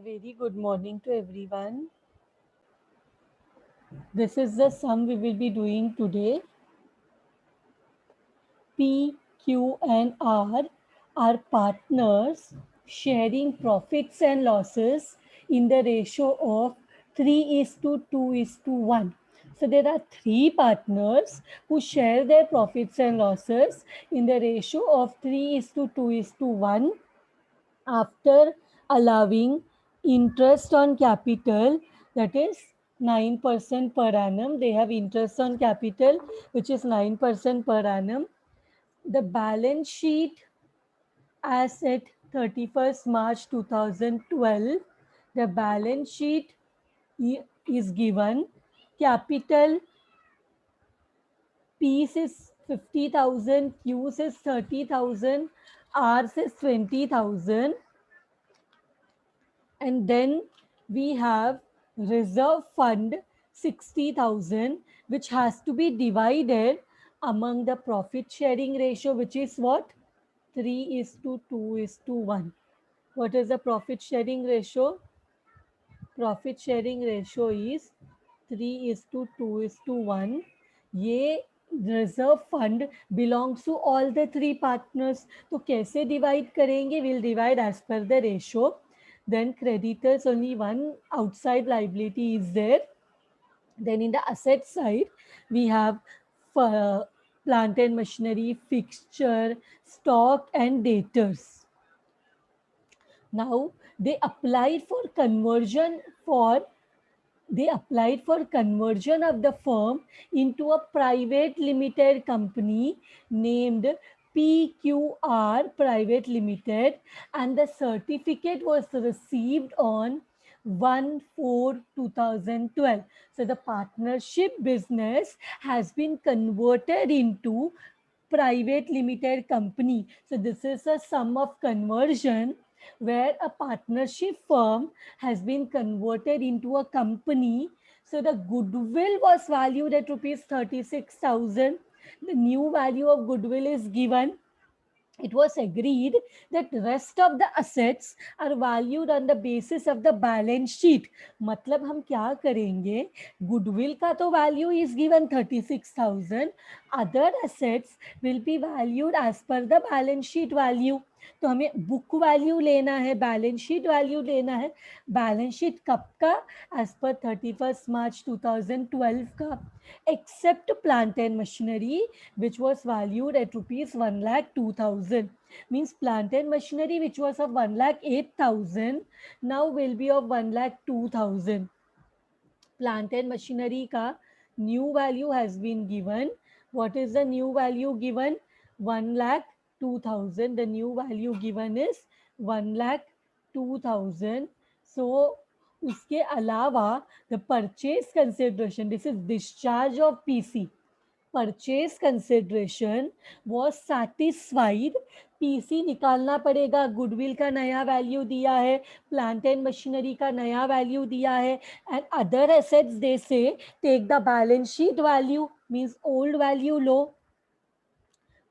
Very good morning to everyone. This is the sum we will be doing today. P, Q, and R are partners sharing profits and losses in the ratio of 3 is to 2 is to 1. So there are three partners who share their profits and losses in the ratio of 3 is to 2 is to 1 after allowing interest on capital, that is 9% per annum. They have interest on capital which is 9% per annum. The balance sheet as at 31st March 2012, the balance sheet is given. Capital P's is 50,000, Q's is 30,000, R's is 20,000. And then we have reserve fund 60,000, which has to be divided among the profit sharing ratio, which is what? 3 is to 2 is to 1. What is the profit sharing ratio? Profit sharing ratio is 3 is to 2 is to 1. ये reserve fund belongs to all the three partners. तो कैसे divide करेंगे? We'll divide as per the ratio. Then creditors, only one outside liability is there. Then in the asset side, we have plant and machinery, fixture, stock, and debtors. Now they applied for conversion of the firm into a private limited company named PQR Private Limited, and the certificate was received on 1/4/2012. So the partnership business has been converted into private limited company. So this is a sum of conversion where a partnership firm has been converted into a company. So the goodwill was valued at rupees 36,000. The new value of goodwill is given. It was agreed that rest of the assets are valued on the basis of the balance sheet. मतलब हम क्या करेंगे? Goodwill का तो value is given 36,000. Other assets will be valued as per the balance sheet value. तो हमें book value लेना है, बैलेंस शीट वैल्यू लेना है. बैलेंस शीट कब का? एज पर 31st March 2012 का. Except plant and machinery, which was valued at rupees 1,02,000. Means plant and machinery which was of 1,08,000 now will be of 1,02,000. Plant and machinery ka new value has been given. What is the new value given? 1,02,000. The new value given is 1,02,000. So उसके अलावा the purchase consideration, this is discharge of PC. Purchase consideration was satisfied. PC निकालना पड़ेगा. Goodwill का नया value दिया है, plant and machinery का नया वैल्यू दिया है, and other assets they say take the balance sheet value, means old value लो.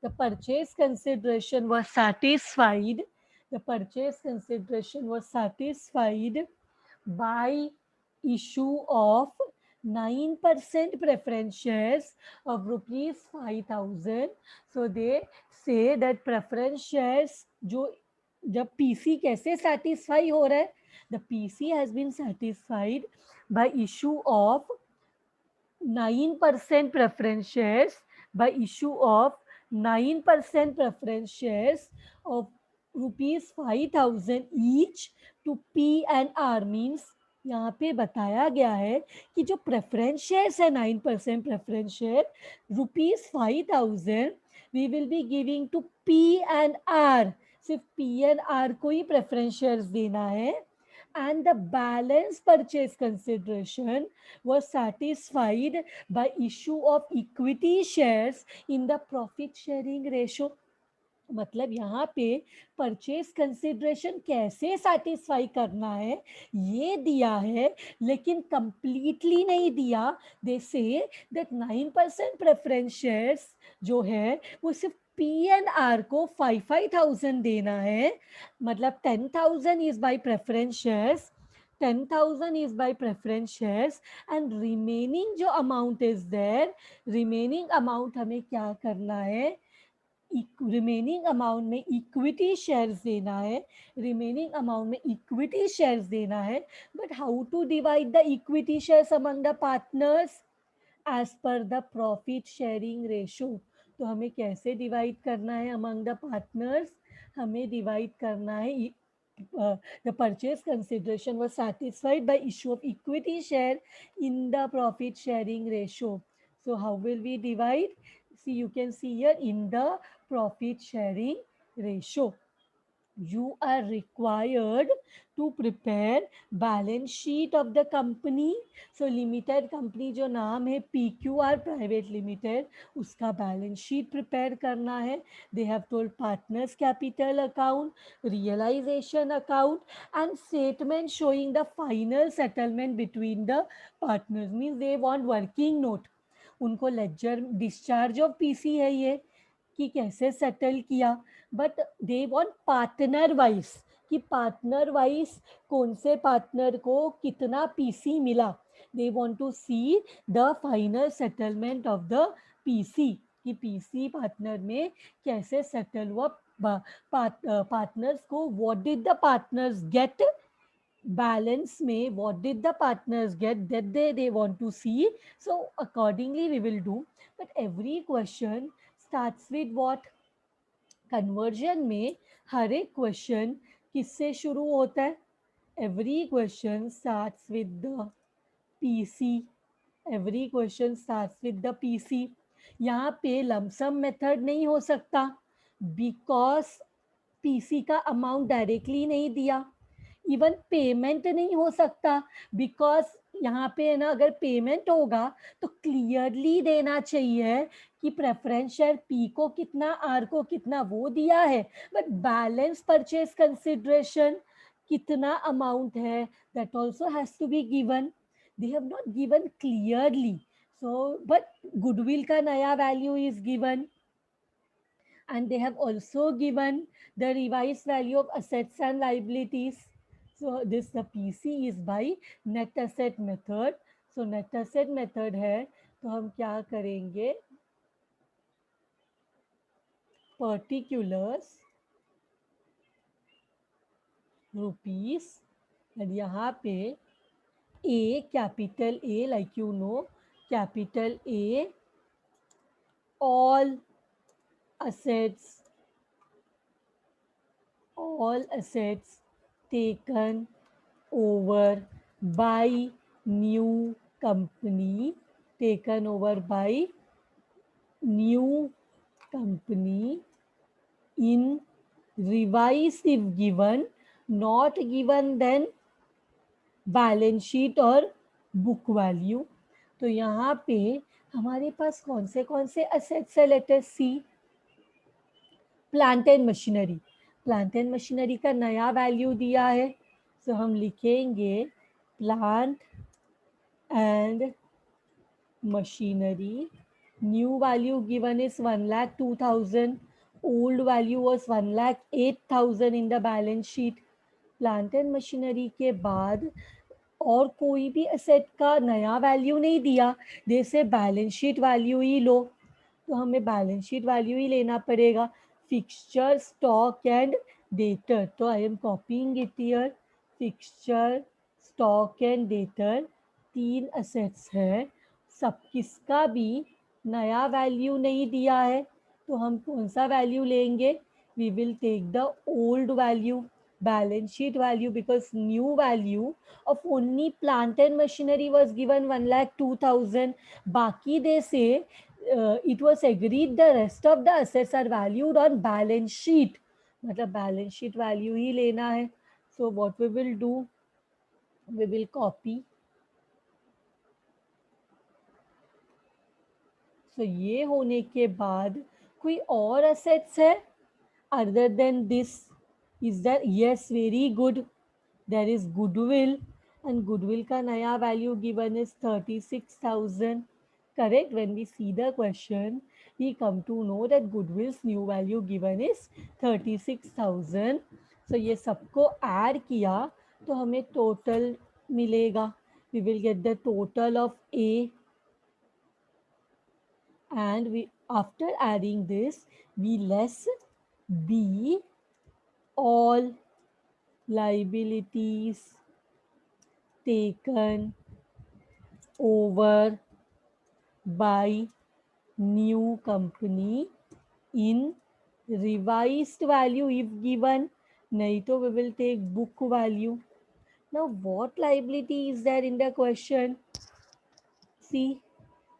The purchase consideration was satisfied. The purchase consideration was satisfied by issue of 9% preference shares of rupees 5,000. So they say that preference shares जो जब PC कैसे satisfy हो रहा है? The PC has been satisfied by issue of 9% preference shares, by issue of 9% preference shares of rupees 5,000 each to P and R. Means यहाँ पे बताया गया है कि जो प्रेफरेंस शेयर्स है 9% preference share rupees 5,000 we will be giving to P and R. सिर्फ P and R को ही प्रेफरेंस शेयर्स देना है. And the balance purchase consideration was satisfied by issue of equity shares in the profit sharing ratio. मतलब यहाँ पे purchase consideration कैसे satisfy करना है ये दिया है, लेकिन कंप्लीटली नहीं दिया. दे से दैट 9% प्रेफरेंस शेयर्स जो है वो सिर्फ पी एंड आर को 5,000 देना है. मतलब 10,000 is by preference shares 10,000 is by preference shares and remaining जो amount is there, remaining amount हमें क्या करना है, रिमेनिंग अमाउंट में इक्विटी शेयर्स देना है, रिमेनिंग अमाउंट में इक्विटी शेयर्स देना है. But how to divide the equity shares among the partners? As per the profit sharing ratio. तो हमें कैसे डिवाइड करना है अमंग द पार्टनर्स? हमें डिवाइड करना है, the purchase consideration was satisfied by issue of equity share in the profit sharing ratio. So how will we divide? See, you can see here in the profit sharing ratio. You are required to prepare balance sheet of the company. So limited company जो नाम है PQR Private Limited, उसका balance sheet prepare करना है. They have told partners capital account, realization account and statement showing the final settlement between the partners. Means they want working note. उनको ledger discharge of PC है ये, कि कैसे settle किया. But they want partner wise, कि partner wise कौन से partner को कितना पीसी मिला. They want to see the final settlement of the PC, कि पीसी पार्टनर में कैसे सेटल हुआ. पार्टनर्स को what did the partners get, balance में what did the partners get, that they want to see. So accordingly we will do. But every question starts with what? Conversion में हर एक question किससे शुरू होता है? Every question starts with the PC. Every question starts with the PC. यहाँ पे lump sum method नहीं हो सकता, बिकॉज पीसी का अमाउंट डायरेक्टली नहीं दिया. इवन पेमेंट नहीं हो सकता, बिकॉज यहाँ पे है ना, अगर पेमेंट होगा तो क्लियरली देना चाहिए कि प्रेफरेंस शेयर पी को कितना, आर को कितना, वो दिया है. बट बैलेंस परचेज कंसिडरेशन कितना अमाउंट है, that also has to be given. They have not given clearly. So but goodwill का नया value is given, and they have also given the revised value of assets and liabilities. So this the PC is by net asset method. So net asset method है, तो हम क्या करेंगे, particulars rupees, and यहाँ पे A, capital A, like you know, capital A, all assets taken over by new company, taken over by new company in revised if given, not given then balance sheet और book value. तो यहाँ पे हमारे पास कौन से assets है? Let us see. Plant and machinery. Plant and machinery का नया वैल्यू दिया है, सो हम लिखेंगे plant and machinery. New value given is 1,02,000. Old value was 1,08,000 in the balance sheet. Plant and machinery के बाद और कोई भी असेट का नया वैल्यू नहीं दिया, जैसे बैलेंस शीट वैल्यू ही लो, तो हमें बैलेंस शीट वैल्यू ही लेना पड़ेगा. Fixture, stock and debtor. तो I am copying it here. Fixture, stock and debtor 3 assets है. सब किसका भी नया वैल्यू नहीं दिया है, तो हम कौन सा वैल्यू लेंगे? We will take the old value, balance sheet value, because new value of only plant and machinery was given 1,02,000. Baki they say it was agreed the rest of the assets are valued on balance sheet. मतलब balance sheet value ही लेना है. So what we will do, we will copy. So ये होने के बाद कोई और assets है other than this? Is that? Yes, very good. There is goodwill, and goodwill का नया value given is 36,000. Correct? When we see the question, we come to know that goodwill's new value given is 36,000. So ये सबको add किया तो हमें total मिलेगा. We will get the total of A, and we, after adding this, we less B, all liabilities taken over by new company in revised value if given. नहीं तो we will take book value. Now what liability is there in the question? See,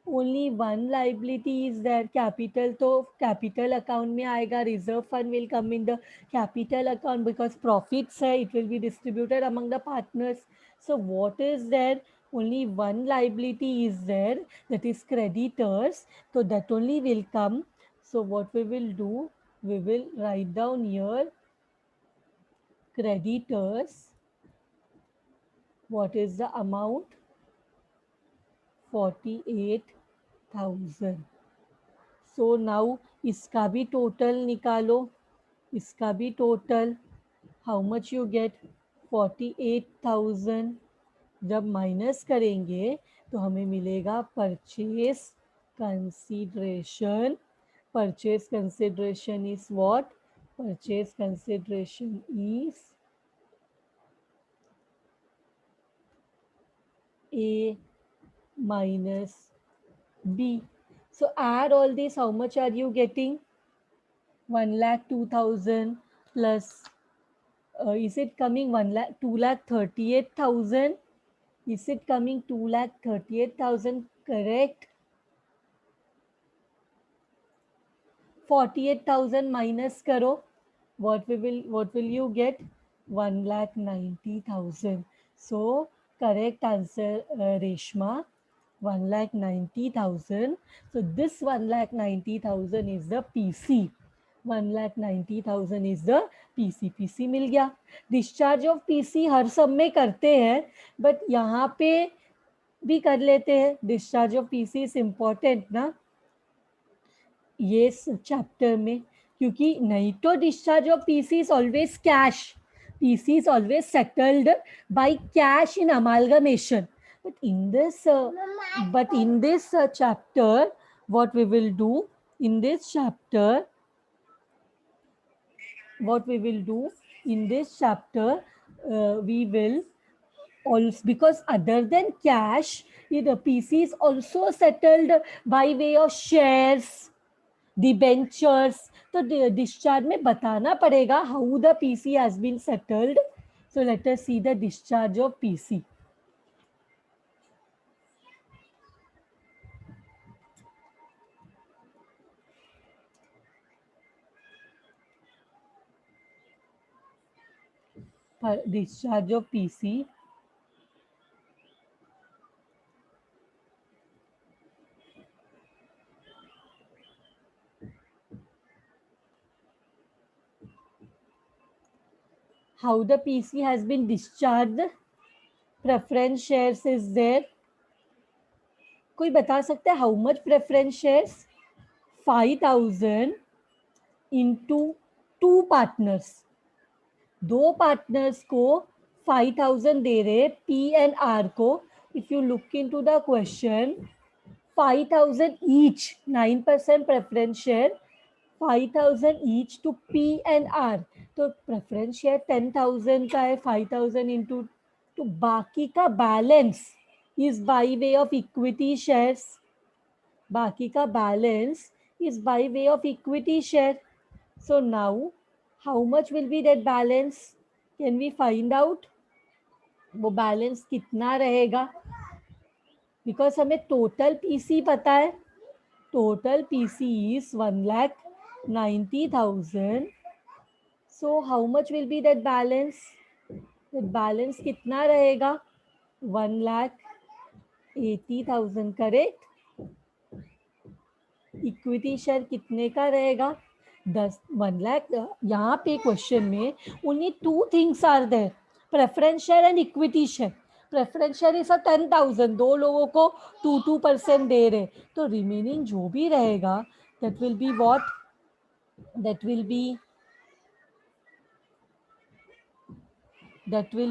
only one liability is there. Capital तो capital account में आएगा. Reserve fund will come in the capital account because profits है, it will be distributed among the partners. So what is there? Only one liability is there, that is creditors. So that only will come. So what we will do, we will write down here creditors. What is the amount? 48,000. So now इसका भी total निकालो, इसका भी total. How much you get? 48,000. जब minus करेंगे तो हमें मिलेगा purchase consideration. Purchase consideration is what? Purchase consideration is A minus B. So add all this, how much are you getting? 1,02,000 plus, is it coming 2,38,000? Is it coming 2,38,000? Correct. 48,000 minus karo. What will you get? 1,90,000. So correct answer, Reshma, 1,90,000. So this 1,90,000 is the PC. 1,90,000 is the PC. PC मिल गया. Discharge of PC हर सब में करते हैं, but यहाँ पे भी कर लेते हैं. Discharge of PC is important ना ये चैप्टर में, क्योंकि नहीं तो discharge of PC is always cash. PC is always settled by cash in amalgamation. But in this chapter, what we will do in this chapter, we will also, because other than cash, the PC is also settled by way of shares, debentures. तो discharge में बताना पड़ेगा how the PC has been settled. So let us see the discharge of PC. Discharge of PC. How the PC has been discharged. Preference shares is there. कोई बता सकता है how much preference shares? 5,000 into 2 partners. 2 partners को 5,000 दे रहे P and R को. If you look into the question, 5,000 each, 9% preference share, 5,000 each to P and R. तो preference share 10,000 का है, 5,000 into, तो बाकी का balance is by way of equity shares. बाकी का balance is by way of equity share. So now how much will be that balance? Can we find out? वो balance कितना रहेगा? Because हमें total PC पता है. Total PC is 1,90,000. So how much will be that balance? That balance कितना रहेगा? 1,80,000. Correct. Equity share कितने का रहेगा? 1 लाख. यहाँ पे क्वेश्चन में only 2 things are there, preference share and equity share. Preference share is 10,000, 2 लोगों को 2% दे रहे, तो रिमेनिंग जो भी रहेगा that will be what? That will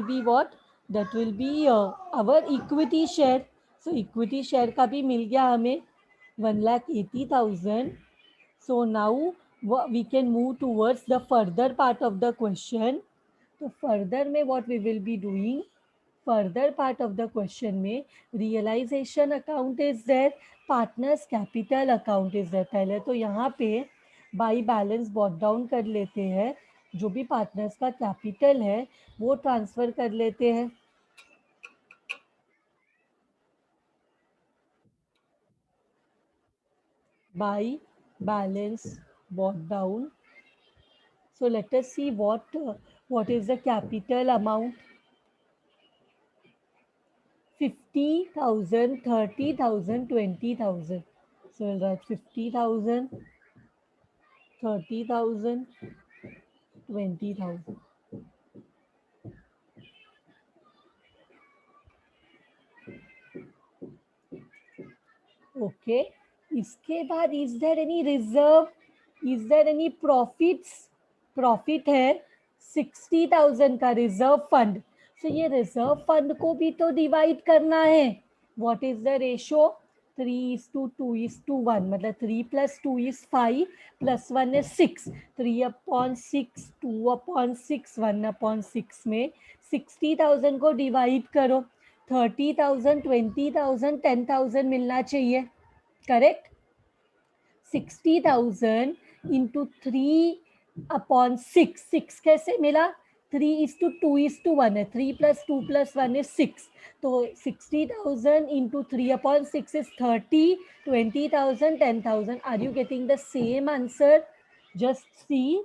be what? that will be our equity share. So equity share का भी मिल गया हमें 1,80,000. So now we can move towards the further part of the question. तो further में what we will be doing, further part of the question में realization account is there, partners capital account is there. पहले तो यहाँ पे by balance bot down कर लेते हैं, जो भी पार्टनर्स का कैपिटल है वो ट्रांसफर कर लेते हैं. By balance brought down. So let us see what is the capital amount. 50,000, 30,000, 20,000. So we'll write 50,000, 30,000, 20,000. Okay. इसके बाद is there any reserve? Is there any profits? Profit है 60,000 का reserve fund. So ये reserve fund को भी तो divide करना है. What is the ratio? 3:2:1. मतलब 3 plus 2 is 5 plus 1 is 6. 3/6, 2/6, 1/6 में 60,000 को divide करो. 30,000, 20,000, 10,000 मिलना चाहिए. करेक्ट. 60,000 इंटू 3/6. 6 कैसे मिला? 3:2:1 है. 3 + 2 + 1 is 6. तो 60,000 into 3/6 is 30, 20,000, 10,000. Are you getting the same answer? Just see.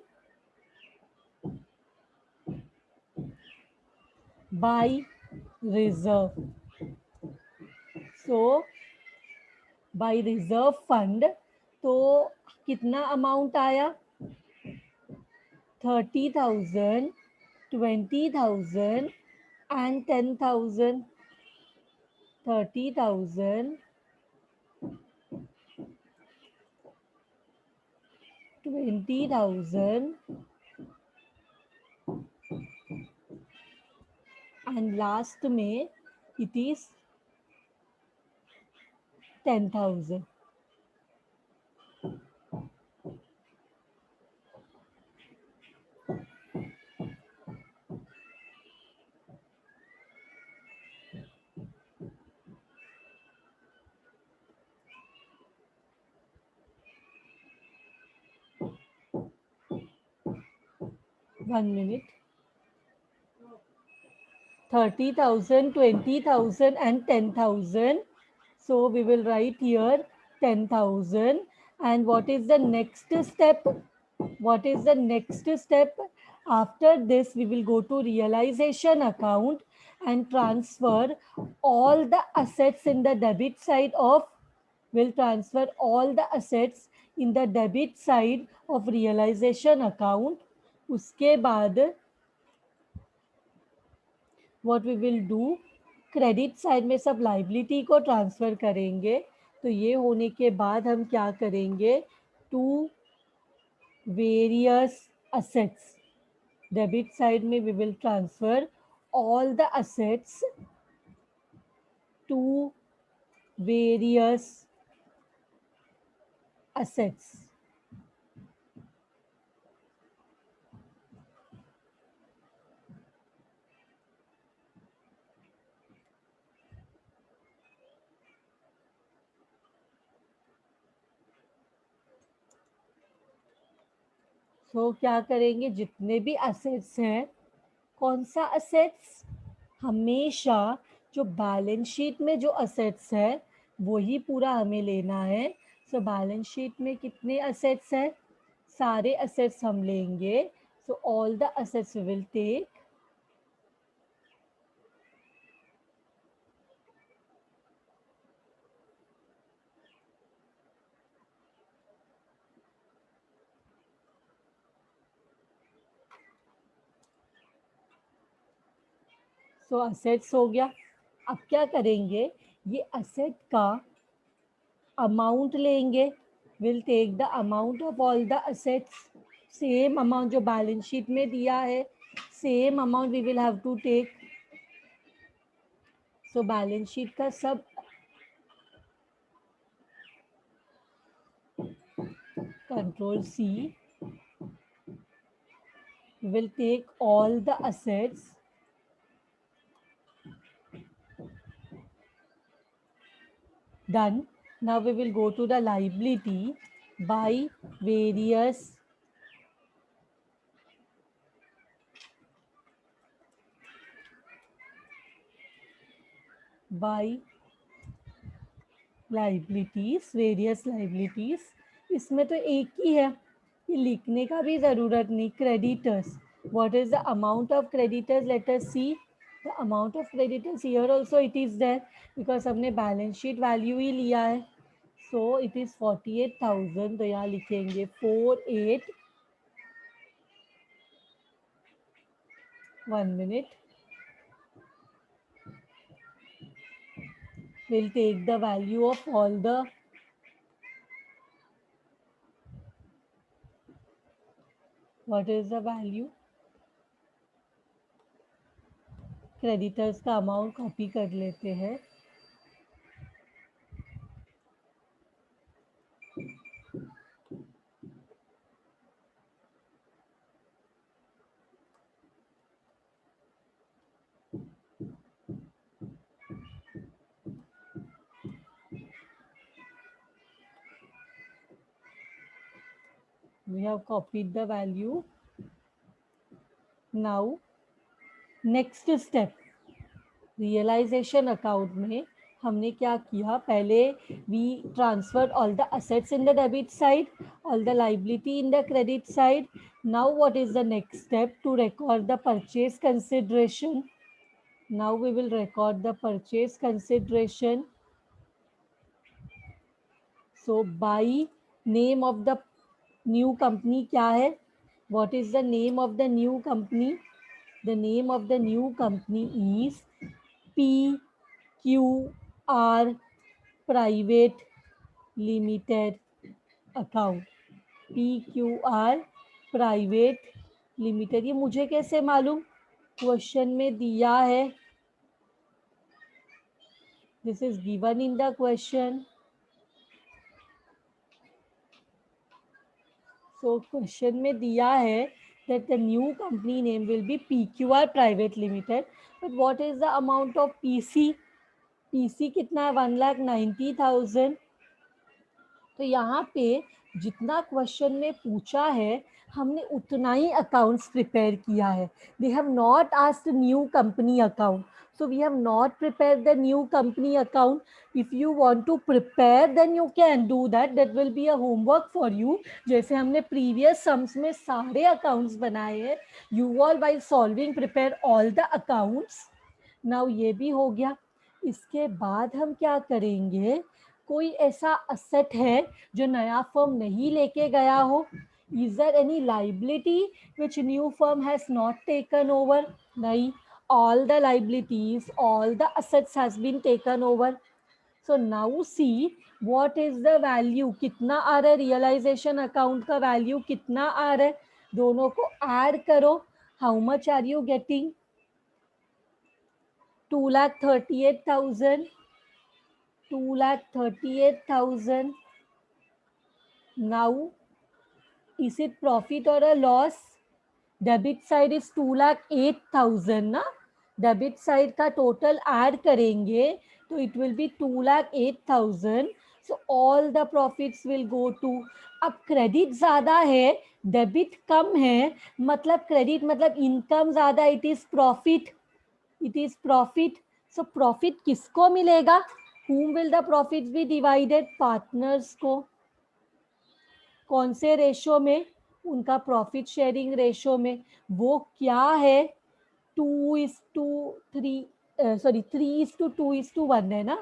By reserve. So by reserve fund तो कितना अमाउंट आया? 30,000, 20,000 and 10,000. 30,000, 20,000 and last में it is 10,000. One minute. 30,000, 20,000 and 10,000. So we will write here 10,000. And what is the next step? What is the next step? After this, we will go to realization account and transfer all the assets in the debit side of, will transfer all the assets in the debit side of realization account. उसके बाद what we will do, credit side में सब liability को transfer करेंगे. तो ये होने के बाद हम क्या करेंगे? To various assets. Debit side में we will transfer all the assets to various assets. तो क्या करेंगे? जितने भी असेट्स हैं, कौन सा असेट्स? हमेशा जो बैलेंस शीट में जो असेट्स है वही पूरा हमें लेना है. सो बैलेंस शीट में कितने असेट्स हैं? सारे असेट्स हम लेंगे. So all the assets we will take. So assets हो गया. अब क्या करेंगे? ये असेट का अमाउंट लेंगे. Will take the amount of all the assets. Same amount जो बैलेंस शीट में दिया है, same amount we will have to take. So balance sheet का सब control C will take all the assets done. Now we will go to the liability by various by liabilities various liabilities इसमें तो एक ही है, ये लिखने का भी ज़रूरत नहीं. Creditors, what is the amount of creditors, let us see the amount of creditors. Here also it is there because हमने बैलेंस शीट वैल्यू ही लिया है. So it is 48,000. तो यहाँ लिखेंगे 48. 1 minute. We'll take the value of all the what is the value, creditors का amount copy कर लेते हैं. We have copied the value. Now next step, realisation account में हमने क्या किया, पहले we transferred all the assets in the debit side, all the liability in the credit side. Now what is the next step, to record the purchase consideration. Now we will record the purchase consideration. So by name of the new company क्या है, what is the name of the new company. The name of the new company is PQR private limited account. PQR private limited. ये मुझे कैसे मालूम, question में दिया है. This is given in the question. So question में दिया है that the new company name will be PQR Private Limited. But what is the amount of PC? PC कितना है, 1,90,000. तो यहाँ पे जितना क्वेश्चन में पूछा है हमने उतना ही अकाउंट्स प्रिपेयर किया है. दे have not asked new company account, so we have not prepared the new company account. If you want to prepare then you can do that, that will be a homework for you. जैसे हमने previous sums में सारे accounts बनाए हैं, you all by solving prepare all the accounts. now ये भी हो गया. इसके बाद हम क्या करेंगे, कोई ऐसा असेट है जो नया फर्म नहीं लेके गया हो. Is there any liability which new firm has not taken over. नहीं, all the liabilities, all the assets has been taken over. So now see what is the value, कितना आ रहा है रियलाइजेशन अकाउंट का वैल्यू, कितना आ रहा है, दोनों को ऐड करो. How much are you getting, 2,38,000. 2,38,000. Now, is it profit or a loss? Debit side is 2,08,000 ना. डेबिट साइड का टोटल ऐड करेंगे तो it will be 2,08,000. So all the profits will go to. अब क्रेडिट ज़्यादा है, debit कम है, मतलब credit मतलब इनकम ज़्यादा, it is profit. It is profit. So profit किसको मिलेगा, whom will the profits be divided, partners को. कौन से रेशो में, उनका प्रॉफिट शेयरिंग रेशो में. वो क्या है, 2:3, सॉरी 3:2:1 है ना.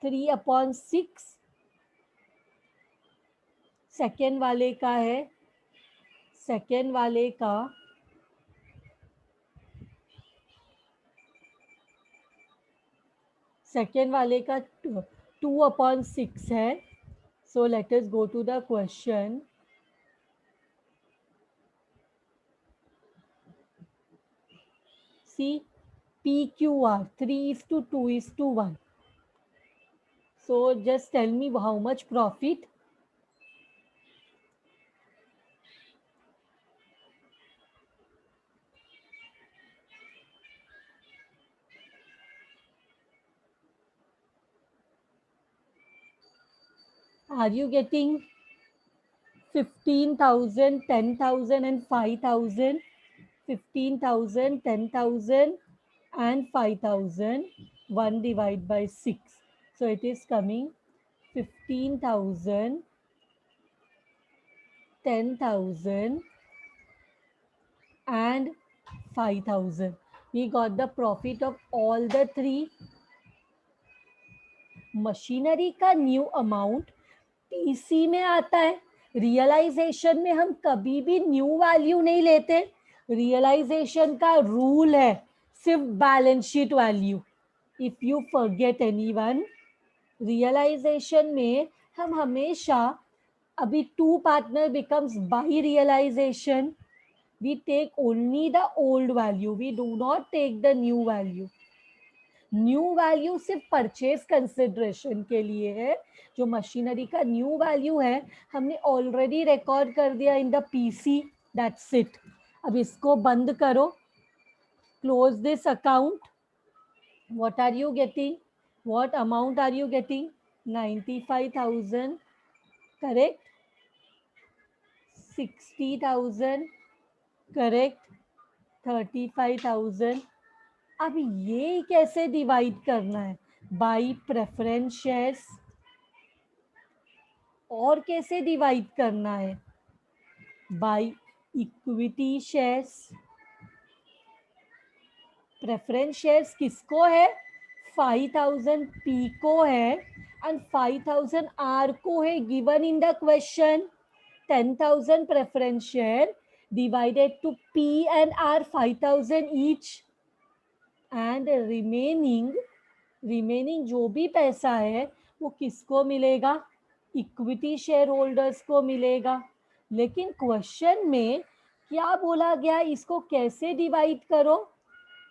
3/6 सेकेंड वाले का है, सेकेंड वाले का सेकेंड वाले का 2/6 है. So let us go to the question. See PQR 3:2:1. So just tell me how much profit. Are you getting 15,000, 10,000 and 5,000? 15,000, 10,000 and 5,000. 1 divided by 6. So it is coming 15,000, 10,000 and 5,000. We got the profit of all the three. Machinery का new amount TC में आता है. Realisation में हम कभी भी new value नहीं लेते. रियलाइजेशन का रूल है सिर्फ balance sheet value. If you forget anyone, realisation में हम हमेशा, अभी two partner becomes by realisation, we take only the old value, we do not take the new value. New value सिर्फ परचेज कंसिडरेशन के लिए है. जो मशीनरी का न्यू वैल्यू है हमने ऑलरेडी रिकॉर्ड कर दिया in the PC. That's it. अब इसको बंद करो. Close this account. What are you getting? What amount are you getting? 95,000. Correct. 60,000. Correct. 35,000. अब ये कैसे डिवाइड करना है? By preference shares. और कैसे डिवाइड करना है? By equity shares. Preference shares किसको है? 5,000 पी को है एंड 5,000 आर को है given in the question. 10,000 preference share divided to P and R 5,000 each, and remaining जो भी पैसा है वो किसको मिलेगा? इक्विटी शेयर होल्डर्स को मिलेगा. लेकिन क्वेश्चन में क्या बोला गया? इसको कैसे डिवाइड करो?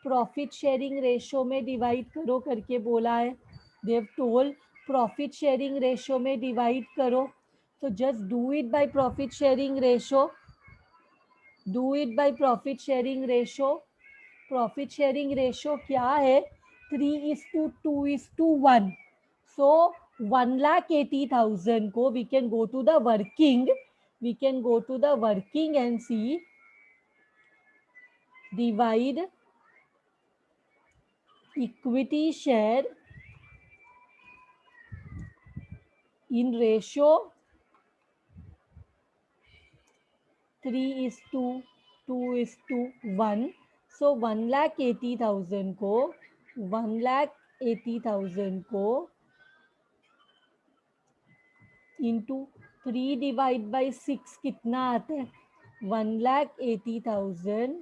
प्रॉफिट शेयरिंग रेशो में डिवाइड करो करके बोला है. They have told profit sharing ratio में डिवाइड करो. तो just do it by profit sharing ratio. Do it by profit sharing ratio. Profit sharing ratio क्या है? 3:2:1. सो 1,80,000 को we can go to the working and see. Divide equity share in ratio 3:2:1. So 1,80,000 को into 3 divide by 6 कितना आता है? 1,80,000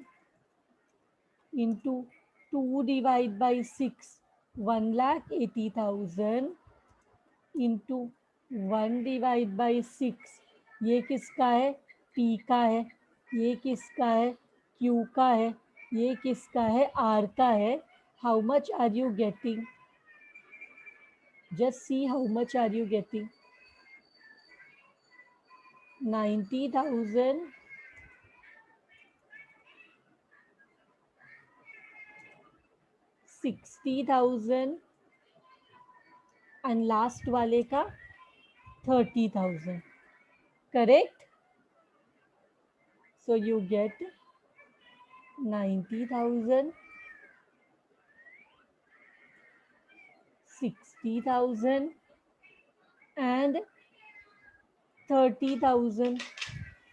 into 2 divide by 6 1,80,000 into 1 divide by 6. ये किसका है? P का है. ये किसका है? Q का है. ये किसका है? R का है. How much are you getting? Just see how much are you getting. 90,000, 60,000 and last वाले का 30,000. Correct. So you get 90,000, 60,000 and 30,000.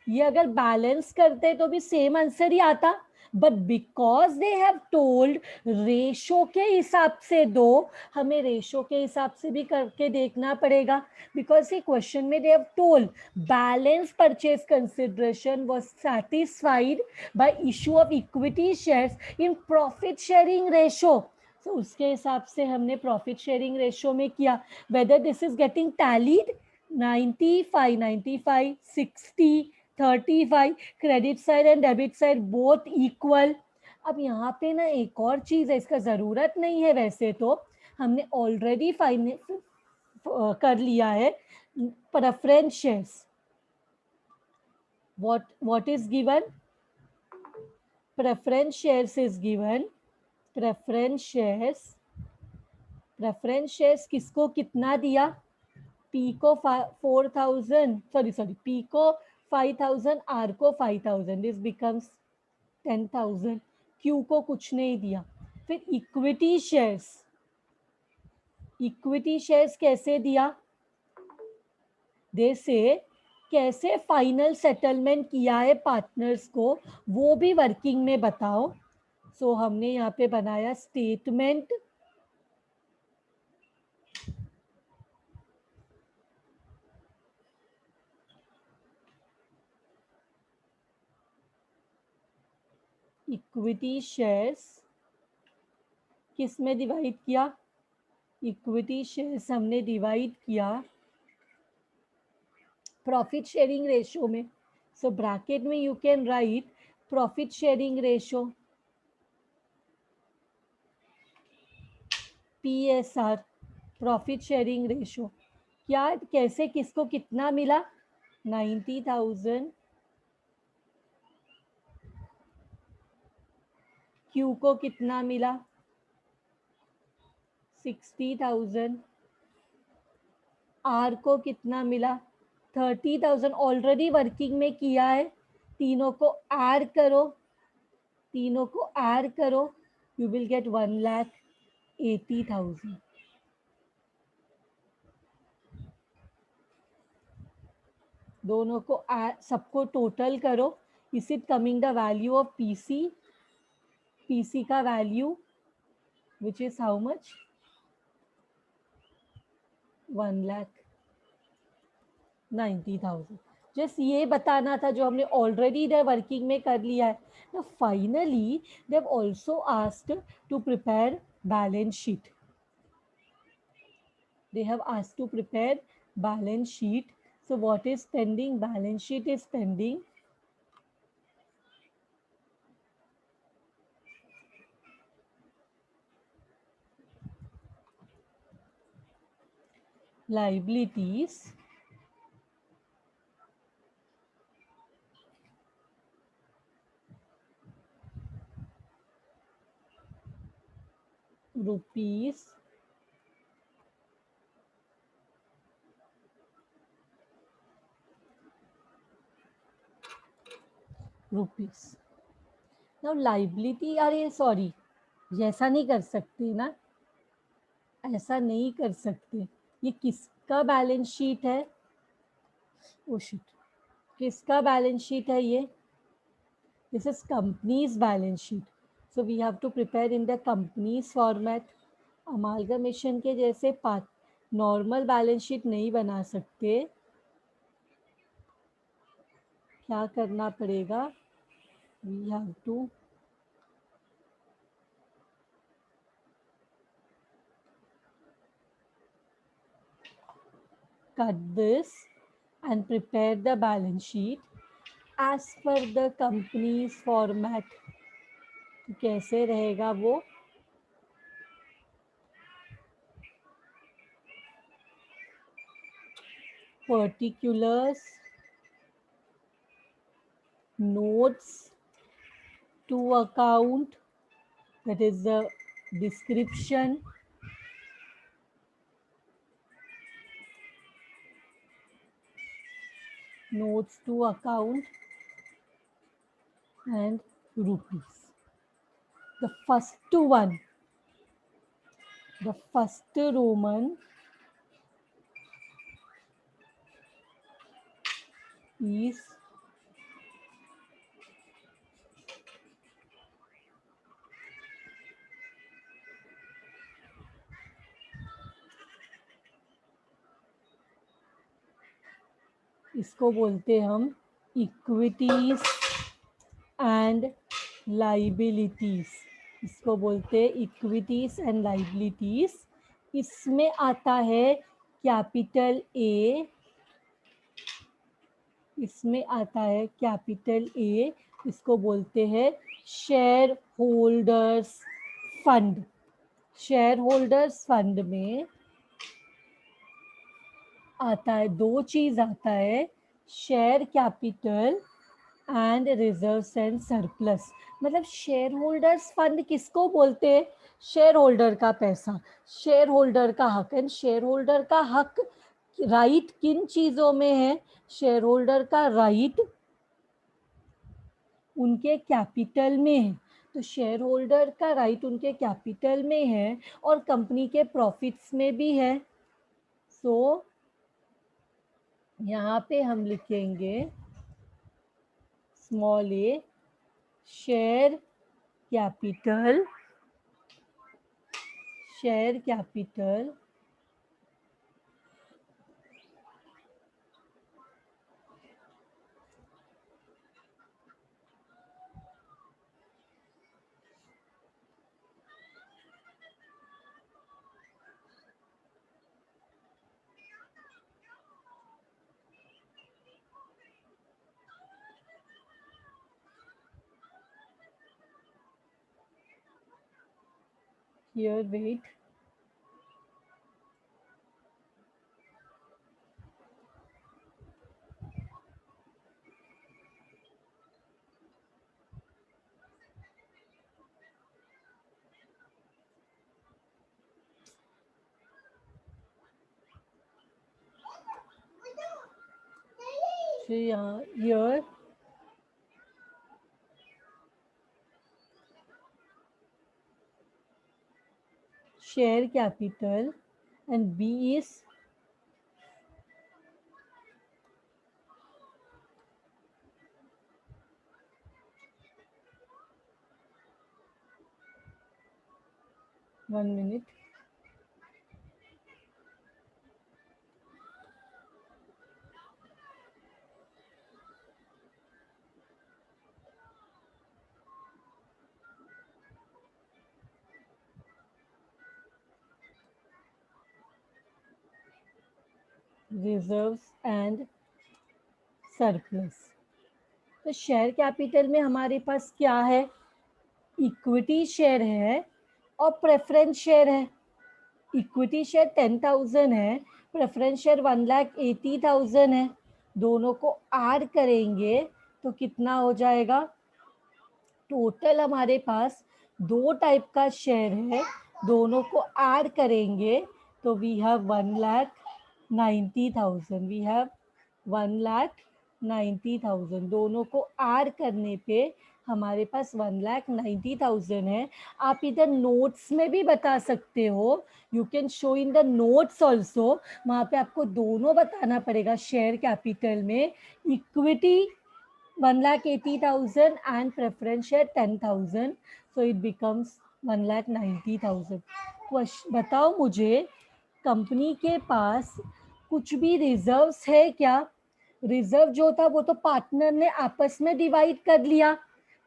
ये अगर बैलेंस करते तो भी सेम आंसर ही आता. But because they have told ratio के हिसाब से दो, हमें रेशो के हिसाब से भी करके देखना पड़ेगा. बिकॉज ये क्वेश्चन में they have told balance purchase consideration was satisfied bye issue of equity shares in profit sharing ratio. तो उसके हिसाब से हमने प्रॉफिट शेयरिंग रेशो में किया. Whether this is getting tallied. 95, 95, 60, 35, credit side and debit side both equal. अब यहाँ पे ना एक और चीज है, इसका जरूरत नहीं है वैसे तो, हमने ऑलरेडी कर लिया है preference shares. what is given? Preference shares is given. Preference shares. Preference shares किसको कितना दिया? पी को 4,000, सॉरी पी को 5,000, आर को 5,000, दिस बिकम्स 10,000. क्यू को कुछ नहीं दिया. फिर इक्विटी शेयर्स, इक्विटी शेयर्स कैसे दिया? दे से कैसे फाइनल सेटलमेंट किया है पार्टनर्स को, वो भी वर्किंग में बताओ. सो हमने यहाँ पे बनाया स्टेटमेंट इक्विटी शेयर्स किस में डिवाइड किया? इक्विटी शेयर्स हमने डिवाइड किया प्रॉफिट शेयरिंग रेशियो में. सो ब्रैकेट में you can write profit sharing ratio, PSR, profit sharing ratio. क्या कैसे किसको कितना मिला? 90,000. क्यू को कितना मिला? 60,000. आर को कितना मिला? 30,000. ऑलरेडी वर्किंग में किया है. तीनों को ऐड करो, तीनों को ऐड करो, यू विल गेट 1,80,000. दोनों को सबको टोटल करो. Is it coming the value of PC? PC का value which is how much? 1,90,000. Just ये बताना था जो हमने ऑलरेडी इधर वर्किंग में कर लिया है ना. Finally they have also asked to prepare balance sheet. They have asked to prepare balance sheet. So what is pending? Balance sheet is pending. Liabilities. Rupees. Rupees. Now liability, अरे sorry, ऐसा नहीं कर सकते ना, ऐसा नहीं कर सकते. ये किसका बैलेंस शीट है? ओ शिट, किसका बैलेंस शीट है ये? This is company's balance sheet. So we have to prepare in the company's format. Amalgamation के जैसे नॉर्मल बैलेंस शीट नहीं बना सकते. क्या करना पड़ेगा? We have to cut this and prepare the balance sheet as per the company's format. तो कैसे रहेगा वो? Particulars, notes to account, that is the description, notes to account, and rupees. The first one, the first Roman is इसको बोलते हम equities and liabilities. इसको बोलते हैं इक्विटीज एंड लाइबिलिटीज. इसमें आता है कैपिटल ए, इसमें आता है कैपिटल ए. इसको बोलते हैं share holders fund, share holders fund में आता है, दो चीज आता है, share capital and reserves and surplus. मतलब शेयर होल्डर्स फंड किसको बोलते हैं? शेयर होल्डर का पैसा, शेयर होल्डर का हक। एंड शेयर होल्डर का हक, राइट किन चीजों में है? शेयर होल्डर का राइट उनके कैपिटल में है। तो शेयर होल्डर का राइट उनके कैपिटल में है और कंपनी के प्रॉफिट्स में भी है। सो यहाँ पे हम लिखेंगे small A, share capital, share capital here, wait, so यहाँ here share capital and B is 1 minute, reserves and surplus। तो शेयर कैपिटल में हमारे पास क्या है? इक्विटी शेयर है और प्रेफरेंस शेयर है। इक्विटी शेयर 10,000 है, प्रेफरेंस शेयर 1,80,000 है। दोनों को ऐड करेंगे तो कितना हो जाएगा? टोटल हमारे पास दो टाइप का शेयर है, दोनों को ऐड करेंगे तो वी हैव 1,90,000, वी हैव 1,90,000। दोनों को ऐड करने पे हमारे पास 1,90,000 है। आप इधर नोट्स में भी बता सकते हो, you can show in the notes also. वहाँ पे आपको दोनों बताना पड़ेगा। शेयर कैपिटल में equity 1,80,000 and preference share 10,000, so it becomes 1,90,000। बताओ मुझे, कंपनी के पास कुछ भी रिजर्व्स है क्या? रिजर्व जो था वो तो पार्टनर ने आपस में डिवाइड कर लिया।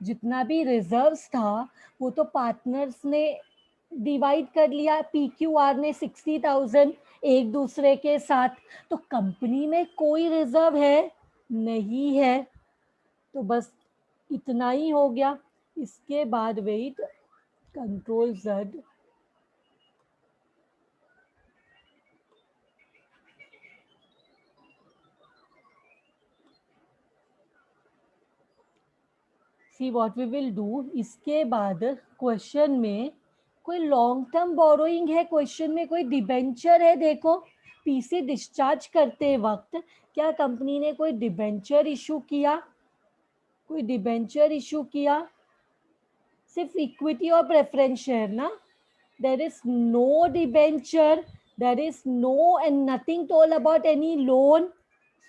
जितना भी रिजर्व्स था वो तो पार्टनर्स ने डिवाइड कर लिया। PQR ने 60,000 एक दूसरे के साथ। तो कंपनी में कोई रिजर्व है नहीं है। तो बस इतना ही हो गया। इसके बाद wait, control Z, see what we will do. इसके बाद क्वेश्चन में कोई लॉन्ग टर्म बोरोइंग है, क्वेश्चन में कोई डिबेंचर है। देखो, पीसी डिस्चार्ज करते वक्त क्या कंपनी ने कोई डिबेंचर इशू किया? कोई डिबेंचर इशू किया? सिर्फ इक्विटी और प्रेफरेंस शेयर ना। there is no debenture, there is no and nothing told about any loan,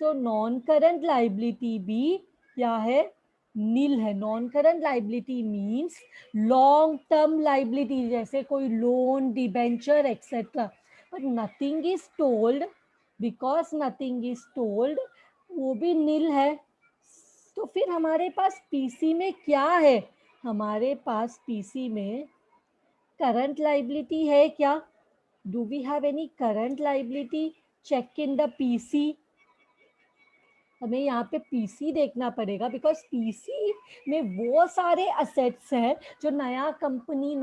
so non current liability भी क्या है? नील है। Non current liability means long term liability, जैसे कोई loan, debenture etcetera. But nothing is told, because nothing is told वो भी नील है। तो फिर हमारे पास पीसी में क्या है? हमारे पास पीसी में करंट लाइबिलिटी है क्या? Do we have any current liability? Check in the PC. हमें यहाँ पे पीसी देखना पड़ेगा, बिकॉज पीसी में वो सारे असेट्स हैं जो नया कंपनी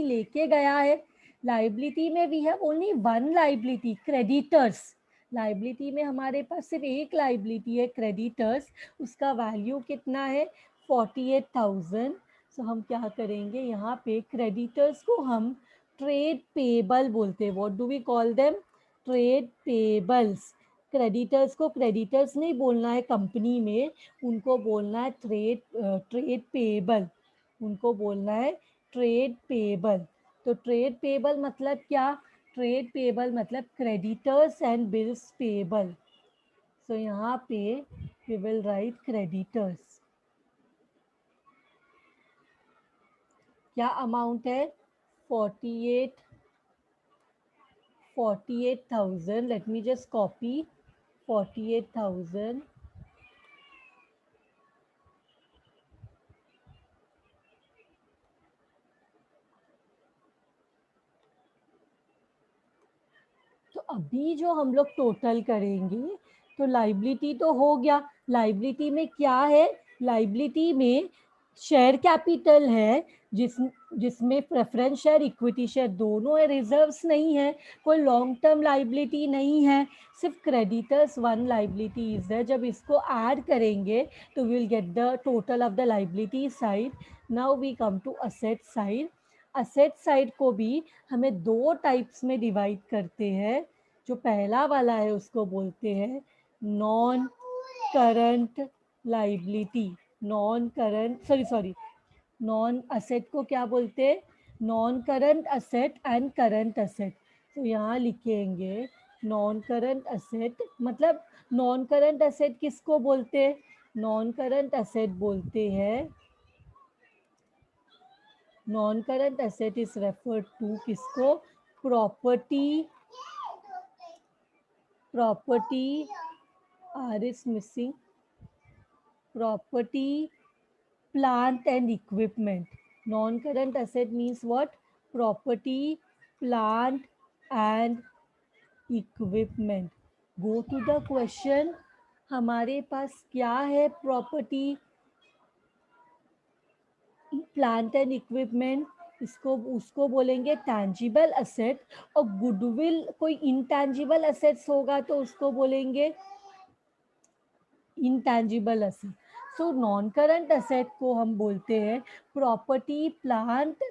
लेके गया है। लाइबिलिटी में we have only one liability, creditors. Liability में हमारे पास सिर्फ एक लाइबिलिटी है, क्रेडिटर्स। उसका वैल्यू कितना है, 48,000। सो हम क्या करेंगे, यहाँ पे क्रेडिटर्स को हम ट्रेड पेबल बोलते हैं। What do we call them, trade payables. Creditors को क्रेडिटर्स नहीं बोलना है कंपनी में, उनको बोलना है ट्रेड पेबल, उनको बोलना है ट्रेड पेबल। तो ट्रेड पेबल मतलब क्या, ट्रेड पेबल मतलब क्रेडिटर्स एंड बिल्स पेबल। सो यहाँ पे वी विल राइट क्रेडिटर्स। क्या अमाउंट है, 48,000। Let me just copy 48,000। तो अभी जो हम लोग टोटल करेंगे, तो लाइबिलिटी तो हो गया। लाइबिलिटी में क्या है, लाइबिलिटी में शेयर कैपिटल है, जिसमें प्रेफरेंस शेयर, इक्विटी शेयर दोनों है, रिजर्व्स नहीं है, कोई लॉन्ग टर्म लाइबिलिटी नहीं है, सिर्फ क्रेडिटर्स वन लाइबिलिटी इज है। जब इसको ऐड करेंगे तो will get the total of the liability side. Now we come to asset side. Asset side को भी हमें दो टाइप्स में डिवाइड करते हैं। जो पहला वाला है उसको बोलते हैं non current liability. Non current, sorry, non asset को क्या बोलते हैं, non current asset and current asset. तो यहाँ लिखेंगे नॉन करंट असेट, मतलब नॉन करंट असेट किसको बोलते हैं, नॉन करंट असेट बोलते हैं, non current asset is referred to किसको, property, property are is missing, property, plant and equipment. Non-current asset means what, property, plant and equipment. Go to the question, हमारे पास क्या है, property, plant and equipment, इसको उसको बोलेंगे tangible asset. और goodwill कोई intangible assets होगा तो उसको बोलेंगे intangible asset. So non current asset को हम बोलते हैं प्रॉपर्टी, प्लांट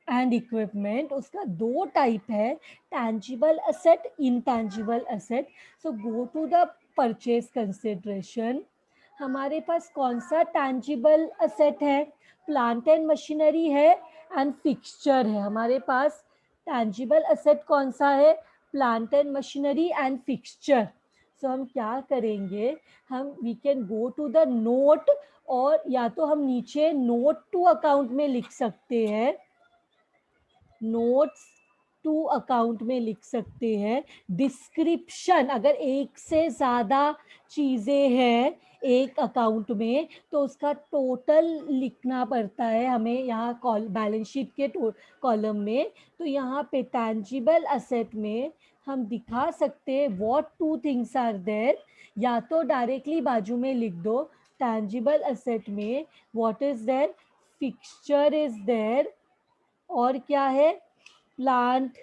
एंड इक्विपमेंट। उसका दो टाइप है, tangible asset, intangible asset. So go to the purchase consideration. हमारे पास कौन सा टैंजिबल असेट है, प्लांट एंड मशीनरी है एंड फिक्सचर है। हमारे पास टैंजिबल असेट कौन सा है, plant and machinery and fixture. So हम क्या करेंगे, हम we can go to the note, और या तो हम नीचे नोट टू अकाउंट में लिख सकते हैं, नोट्स टू अकाउंट में लिख सकते हैं डिस्क्रिप्शन। अगर एक से ज़्यादा चीज़ें हैं एक अकाउंट में तो उसका टोटल लिखना पड़ता है हमें यहाँ बैलेंस शीट के कॉलम में। तो यहाँ पे टैंजिबल असेट में हम दिखा सकते हैं what two things are there, या तो डायरेक्टली बाजू में लिख दो, टैंजिबल असेट में what is there, fixture is there, और क्या है, plant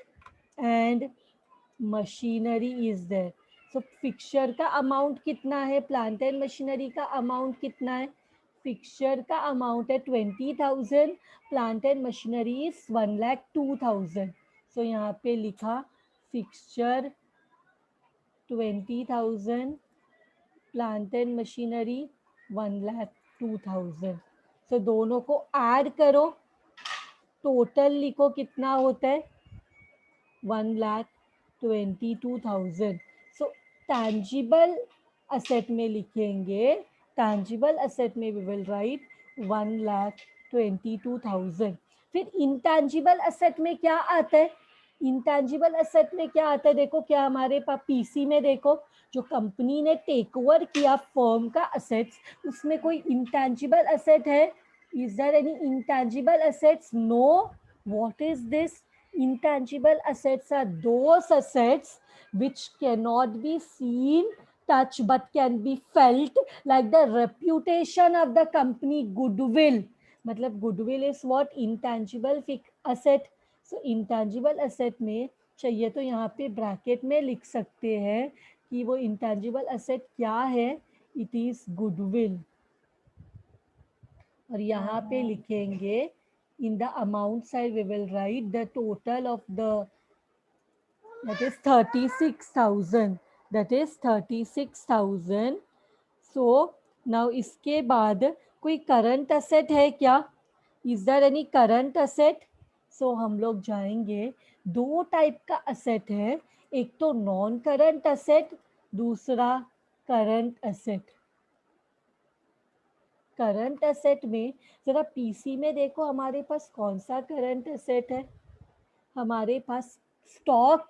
and machinery is there. So fixture का अमाउंट कितना है, प्लांट एंड मशीनरी का अमाउंट कितना है, फिक्सचर का अमाउंट है 20,000, plant and machinery is 1,02,000। So यहाँ पे लिखा fixture 20,000, plant and machinery 1,02,000। So दोनों को ऐड करो, टोटल लिखो कितना होता है, 1,22,000। सो टैंजिबल असेट में लिखेंगे, टैंजिबल असेट में वी विल राइट 1,22,000। फिर इंटैंजिबल असेट में क्या आता है, इंटैंजिबल असेट में क्या आता है, देखो क्या हमारे पास पीसी में देखो, जो कंपनी ने टेक ओवर किया फर्म का असेट्स, उसमें कोई इंटैंजिबल असेट है, is there any intangible assets, no. What is this, intangible assets are those assets which cannot be seen touch but can be felt, like the reputation of the company, goodwill. मतलब goodwill is what? Intangible asset. So intangible asset में चाहिए तो यहाँ पे bracket में लिख सकते हैं कि वो intangible asset क्या है. It is goodwill. और यहाँ पे लिखेंगे in the amount side we will write the total of the, that is 36,000, that is 36,000. So now इसके बाद कोई करंट असेट है क्या? Is there any current asset? So हम लोग जाएंगे, दो टाइप का असेट है, एक तो नॉन करंट असेट, दूसरा करंट असेट. करंट असेट में जरा पीसी में देखो हमारे पास कौन सा करंट असेट है. हमारे पास स्टॉक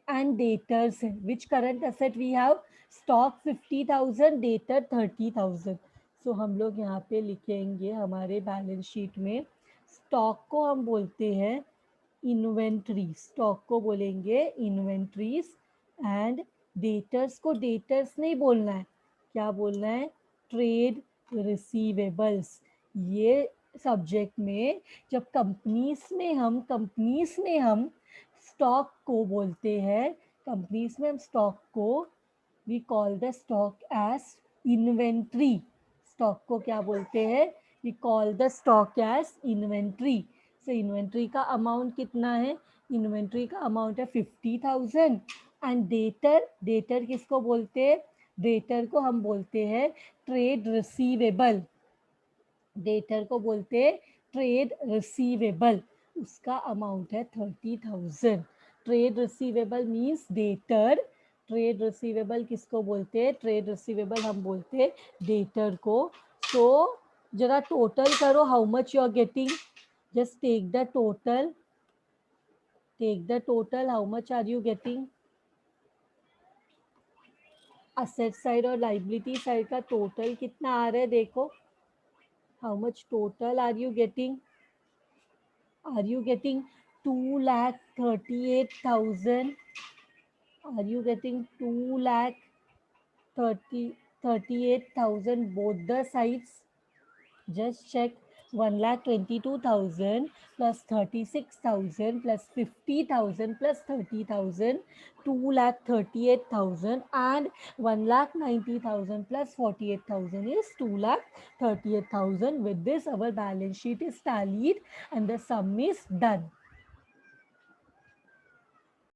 एंड डेटर्स है. Which current asset we have? Stock 50,000, debtor 30,000. So हम लोग यहाँ पे लिखेंगे हमारे बैलेंस शीट में, स्टॉक को हम बोलते हैं इन्वेंट्री, स्टॉक को बोलेंगे इन्वेंट्रीज, एंड डेटर्स को डेटर्स नहीं बोलना है, क्या बोलना है? Trade receivables. ये सब्जेक्ट में जब कंपनीज में हम स्टॉक को बोलते हैं, कंपनीज में हम स्टॉक को we call the stock as inventory. Stock को क्या बोलते हैं? We call the stock as inventory. So inventory का अमाउंट कितना है? इन्वेंट्री का अमाउंट है 50,000. एंड डेटर किसको बोलते हैं? डेटर को हम बोलते हैं ट्रेड रिसीवेबल. डेटर को बोलते हैं ट्रेड रिसीवेबल. उसका अमाउंट है 30,000. Trade receivable means debtor. Trade receivable किसको बोलते हैं? ट्रेड रिसीवेबल हम बोलते हैं डेटर को. तो जरा टोटल करो, how much you are getting. Just take the total, how much are you getting. Asset side और लाइबिलिटी साइड का टोटल कितना आ रहा है देखो. How much total are you getting? Are you getting 2,38,000? Are you getting 2,38,000 both the sides? Just check. 1,22,000 plus 36,000 plus 50,000 plus 30,000, 2,38,000, and 1,90,000 plus 48,000 is 2,38,000. With this, our balance sheet is tallied and the sum is done.